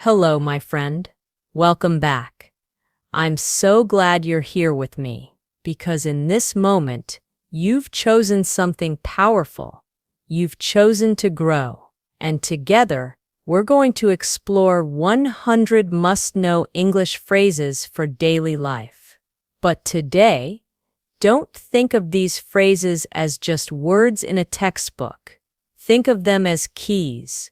Hello, my friend. Welcome back. I'm so glad you're here with me, because in this moment, you've chosen something powerful. You've chosen to grow, and together, we're going to explore 100 must-know English phrases for daily life. But today, don't think of these phrases as just words in a textbook. Think of them as keys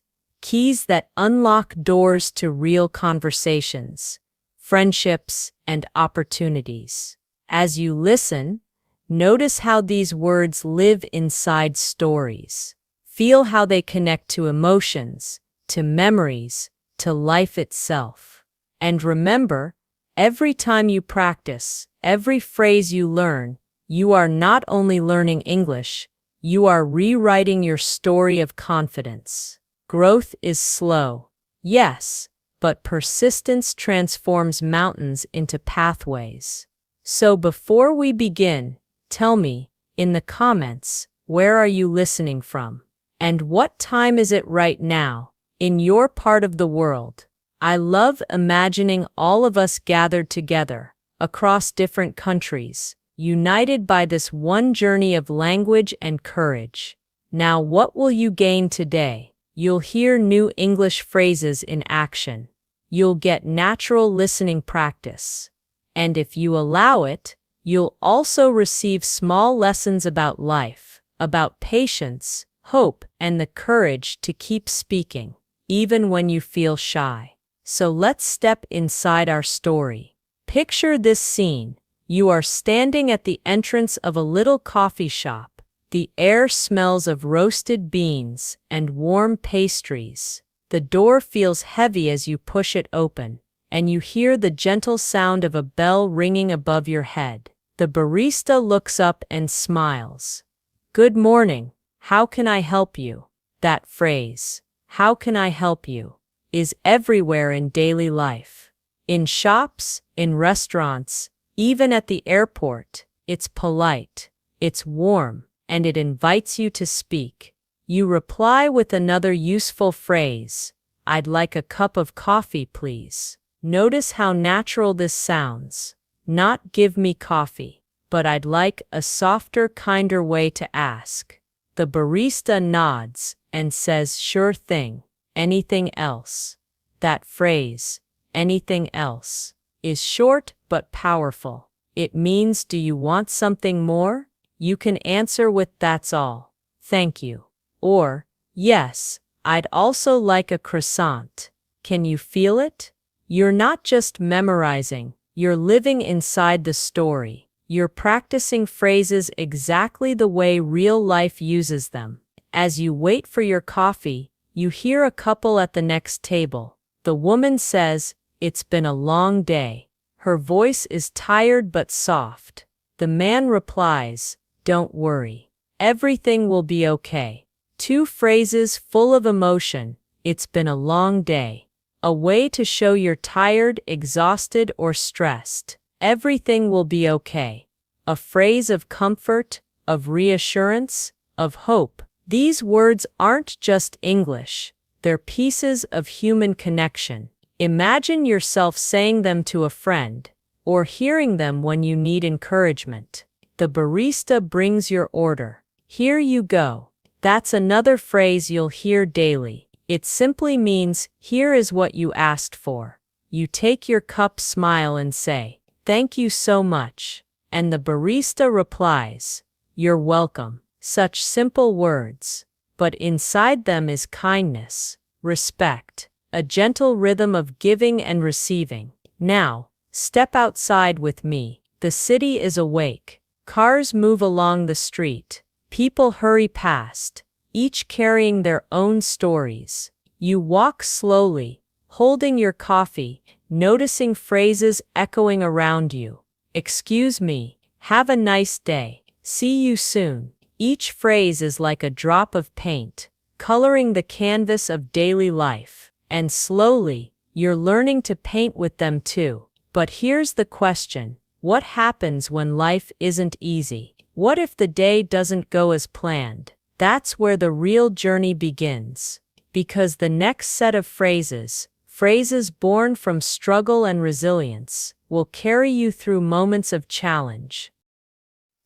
that unlock doors to real conversations, friendships, and opportunities. As you listen, notice how these words live inside stories. Feel how they connect to emotions, to memories, to life itself. And remember, every time you practice, every phrase you learn, you are not only learning English, you are rewriting your story of confidence. Growth is slow, yes, but persistence transforms mountains into pathways. So before we begin, tell me, in the comments, where are you listening from? And what time is it right now, in your part of the world? I love imagining all of us gathered together, across different countries, united by this one journey of language and courage. Now, what will you gain today? You'll hear new English phrases in action. You'll get natural listening practice. And if you allow it, you'll also receive small lessons about life, about patience, hope, and the courage to keep speaking, even when you feel shy. So let's step inside our story. Picture this scene. You are standing at the entrance of a little coffee shop. The air smells of roasted beans and warm pastries. The door feels heavy as you push it open, and you hear the gentle sound of a bell ringing above your head. The barista looks up and smiles. "Good morning. How can I help you?" That phrase, "How can I help you?" is everywhere in daily life. In shops, in restaurants, even at the airport, it's polite, it's warm, and it invites you to speak. You reply with another useful phrase, "I'd like a cup of coffee, please." Notice how natural this sounds. Not "give me coffee," but "I'd like" a softer, kinder way to ask. The barista nods and says, "Sure thing. Anything else?" That phrase, "anything else," is short but powerful. It means, do you want something more? You can answer with "That's all. Thank you." Or, "Yes, I'd also like a croissant. Can you feel it?" You're not just memorizing, you're living inside the story. You're practicing phrases exactly the way real life uses them. As you wait for your coffee, you hear a couple at the next table. The woman says, "It's been a long day." Her voice is tired but soft. The man replies, "Don't worry. Everything will be okay." Two phrases full of emotion. It's been a long day. A way to show you're tired, exhausted, or stressed. Everything will be okay. A phrase of comfort, of reassurance, of hope. These words aren't just English. They're pieces of human connection. Imagine yourself saying them to a friend, or hearing them when you need encouragement. The barista brings your order. "Here you go." That's another phrase you'll hear daily. It simply means, "Here is what you asked for." You take your cup, smile, and say, "Thank you so much." And the barista replies, "You're welcome." Such simple words. But inside them is kindness, respect, a gentle rhythm of giving and receiving. Now, step outside with me. The city is awake. Cars move along the street. People hurry past, each carrying their own stories. You walk slowly, holding your coffee, noticing phrases echoing around you. "Excuse me. Have a nice day. See you soon." Each phrase is like a drop of paint, coloring the canvas of daily life. And slowly, you're learning to paint with them too. But here's the question. What happens when life isn't easy? What if the day doesn't go as planned? That's where the real journey begins. Because the next set of phrases, Phrases born from struggle and resilience will carry you through moments of challenge.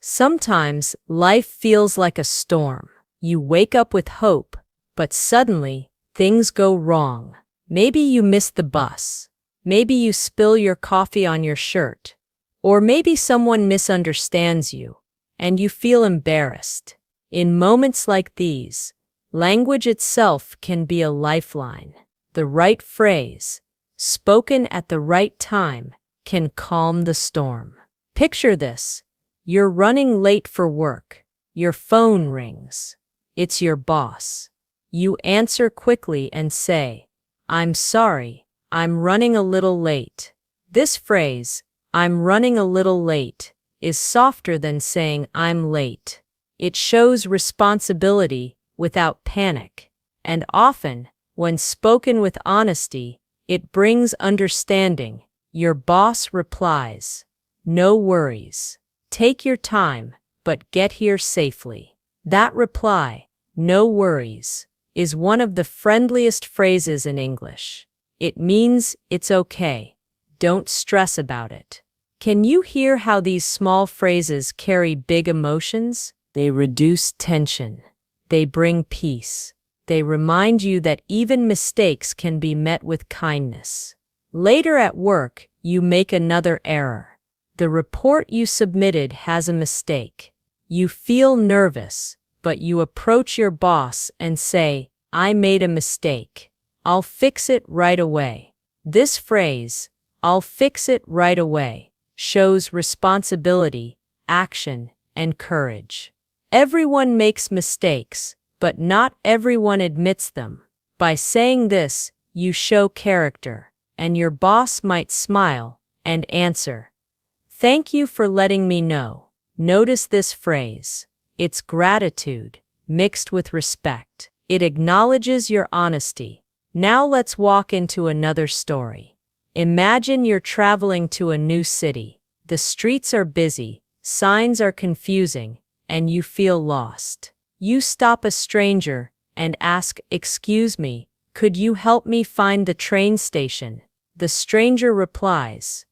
Sometimes life feels like a storm. You wake up with hope, but suddenly things go wrong. Maybe you miss the bus. Maybe you spill your coffee on your shirt. Or maybe someone misunderstands you, and you feel embarrassed. In moments like these, language itself can be a lifeline. The right phrase, spoken at the right time, can calm the storm. Picture this. You're running late for work. Your phone rings. It's your boss. You answer quickly and say, "I'm sorry, I'm running a little late." This phrase, "I'm running a little late," is softer than saying "I'm late." It shows responsibility without panic, and often, when spoken with honesty, it brings understanding. Your boss replies, "No worries. Take your time, but get here safely." That reply, "No worries," is one of the friendliest phrases in English. It means it's okay. Don't stress about it. Can you hear how these small phrases carry big emotions? They reduce tension. They bring peace. They remind you that even mistakes can be met with kindness. Later at work, you make another error. The report you submitted has a mistake. You feel nervous, but you approach your boss and say, "I made a mistake. I'll fix it right away." This phrase, "I'll fix it right away," shows responsibility, action, and courage. Everyone makes mistakes, but not everyone admits them. By saying this, you show character, and your boss might smile and answer, "Thank you for letting me know." Notice this phrase. It's gratitude, mixed with respect. It acknowledges your honesty. Now let's walk into another story. Imagine you're traveling to a new city. The streets are busy, signs are confusing, and you feel lost. You stop a stranger and ask, "Excuse me, could you help me find the train station?" The stranger replies,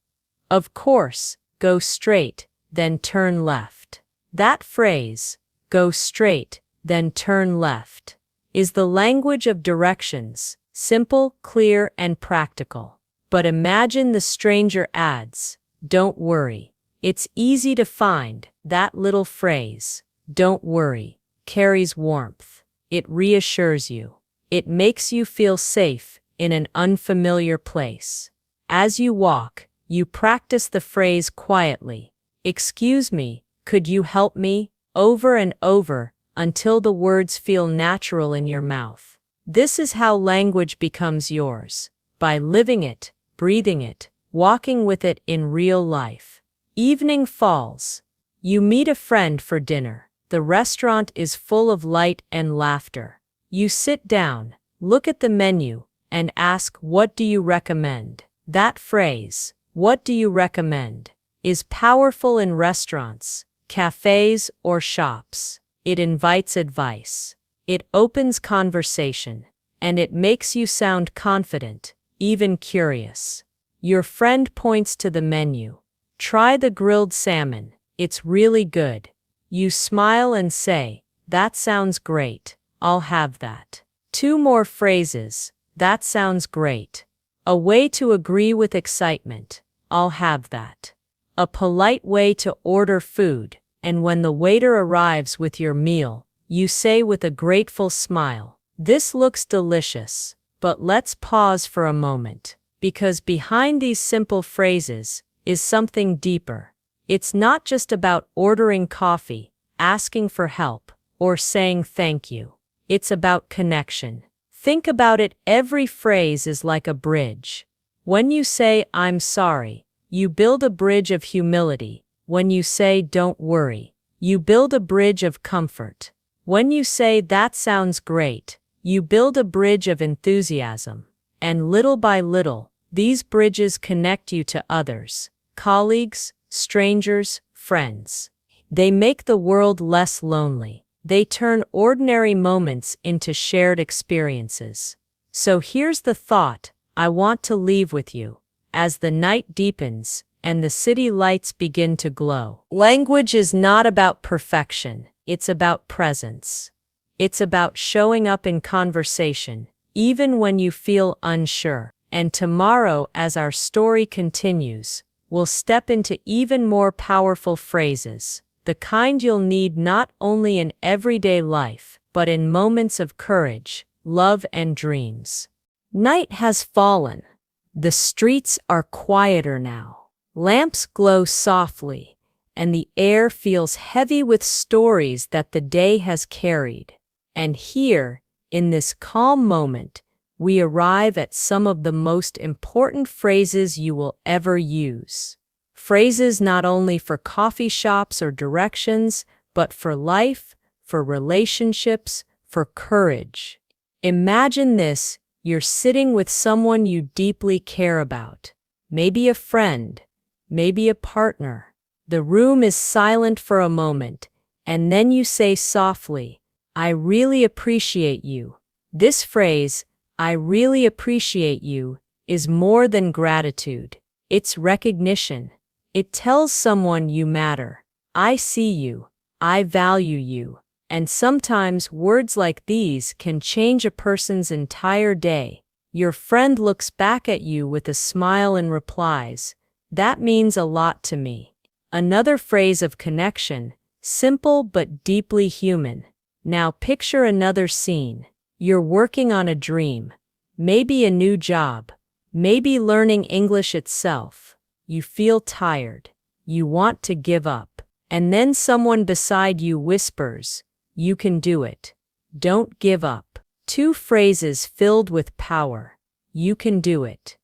"Of course, go straight, then turn left." That phrase, "go straight, then turn left," is the language of directions, simple, clear, and practical. But imagine the stranger adds, "Don't worry, it's easy to find." That little phrase, "Don't worry," carries warmth. It reassures you. It makes you feel safe in an unfamiliar place. As you walk, you practice the phrase quietly. "Excuse me, could you help me?" over and over until the words feel natural in your mouth. This is how language becomes yours, by living it, breathing it, walking with it in real life. Evening falls. You meet a friend for dinner. The restaurant is full of light and laughter. You sit down, look at the menu, and ask, "What do you recommend?" That phrase, "What do you recommend?" is powerful in restaurants, cafes, or shops. It invites advice. It opens conversation. And it makes you sound confident, even curious. Your friend points to the menu. "Try the grilled salmon. It's really good." You smile and say, "That sounds great. I'll have that." Two more phrases. "That sounds great." A way to agree with excitement. "I'll have that." A polite way to order food, and when the waiter arrives with your meal, you say with a grateful smile, "This looks delicious." But let's pause for a moment, because behind these simple phrases is something deeper. It's not just about ordering coffee, asking for help, or saying thank you. It's about connection. Think about it, every phrase is like a bridge. When you say, "I'm sorry," you build a bridge of humility. When you say, "Don't worry," you build a bridge of comfort. When you say, "That sounds great," you build a bridge of enthusiasm. And little by little, these bridges connect you to others, colleagues, strangers, friends. They make the world less lonely. They turn ordinary moments into shared experiences. So here's the thought. I want to leave with you. As the night deepens and the city lights begin to glow. Language is not about perfection, it's about presence. It's about showing up in conversation, even when you feel unsure. And tomorrow, as our story continues, we'll step into even more powerful phrases, the kind you'll need not only in everyday life, but in moments of courage, love, and dreams. Night has fallen. The streets are quieter now. Lamps glow softly, and the air feels heavy with stories that the day has carried. And here, in this calm moment, we arrive at some of the most important phrases you will ever use. Phrases not only for coffee shops or directions, but for life, for relationships, for courage. Imagine this: you're sitting with someone you deeply care about, maybe a friend, maybe a partner. The room is silent for a moment, and then you say softly, "I really appreciate you." This phrase, "I really appreciate you," is more than gratitude. It's recognition. It tells someone you matter. I see you. I value you. And sometimes words like these can change a person's entire day. Your friend looks back at you with a smile and replies, "That means a lot to me." Another phrase of connection, simple but deeply human. Now picture another scene. You're working on a dream, maybe a new job, maybe learning English itself. You feel tired. You want to give up. And then someone beside you whispers, "You can do it. Don't give up." Two phrases filled with power. You can do it.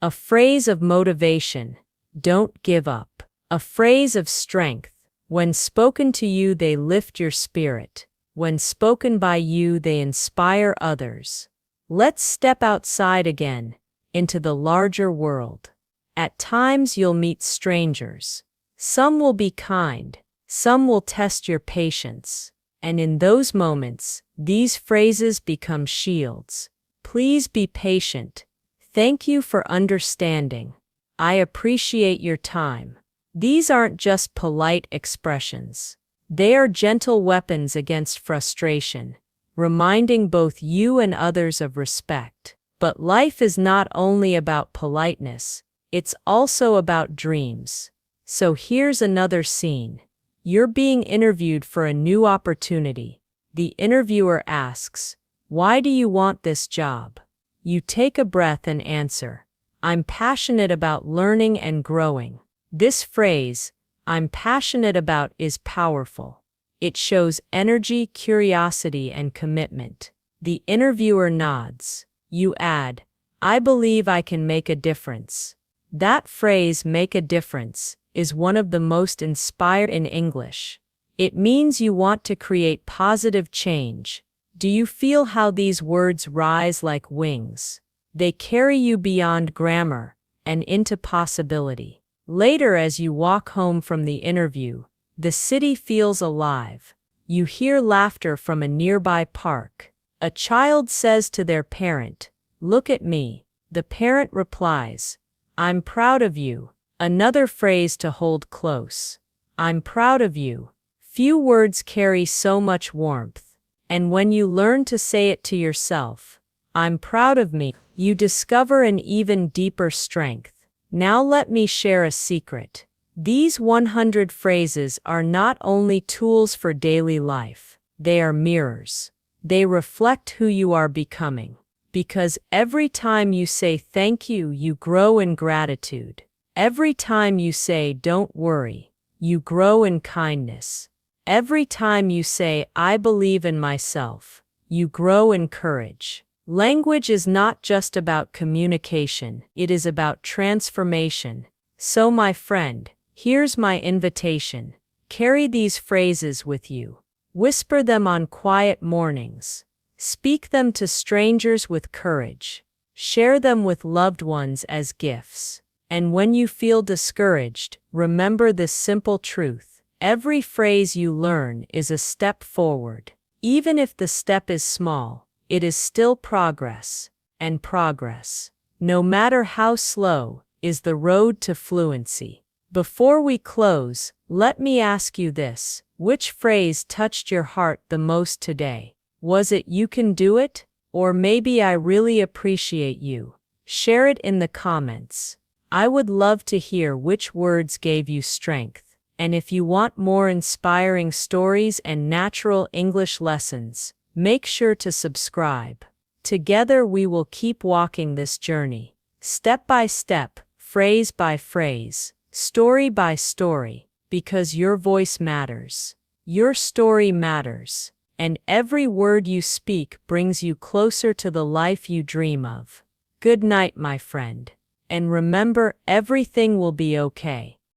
A phrase of motivation. Don't give up. A phrase of strength. When spoken to you, they lift your spirit. When spoken by you, they inspire others. Let's step outside again, into the larger world. At times you'll meet strangers. Some will be kind, some will test your patience. And in those moments, these phrases become shields. Please be patient. Thank you for understanding. I appreciate your time. These aren't just polite expressions. They are gentle weapons against frustration, reminding both you and others of respect. But life is not only about politeness, it's also about dreams. So here's another scene. You're being interviewed for a new opportunity. The interviewer asks, "Why do you want this job?" You take a breath and answer, "I'm passionate about learning and growing." This phrase, "I'm passionate about," is powerful. It shows energy, curiosity, and commitment. The interviewer nods. You add, "I believe I can make a difference." That phrase, "make a difference," is one of the most inspired in English. It means you want to create positive change. Do you feel how these words rise like wings? They carry you beyond grammar and into possibility. Later, as you walk home from the interview, the city feels alive. You hear laughter from a nearby park. A child says to their parent, "Look at me." The parent replies, "I'm proud of you." Another phrase to hold close. I'm proud of you. Few words carry so much warmth. And when you learn to say it to yourself, I'm proud of me, you discover an even deeper strength. Now let me share a secret. These 100 phrases are not only tools for daily life, they are mirrors. They reflect who you are becoming. Because every time you say thank you, you grow in gratitude. Every time you say don't worry, you grow in kindness. Every time you say I believe in myself, you grow in courage. Language is not just about communication, it is about transformation. So my friend, here's my invitation. Carry these phrases with you. Whisper them on quiet mornings. Speak them to strangers with courage. Share them with loved ones as gifts. And when you feel discouraged, remember this simple truth. Every phrase you learn is a step forward. Even if the step is small, it is still progress. And progress no matter how slow, is the road to fluency. Before we close, let me ask you this. Which phrase touched your heart the most today? Was it "you can do it"? Or maybe "I really appreciate you"? Share it in the comments. I would love to hear which words gave you strength. And if you want more inspiring stories and natural English lessons, make sure to subscribe. Together we will keep walking this journey, step by step, phrase by phrase, story by story, because your voice matters. Your story matters. And every word you speak brings you closer to the life you dream of. Good night, my friend. And remember, everything will be okay.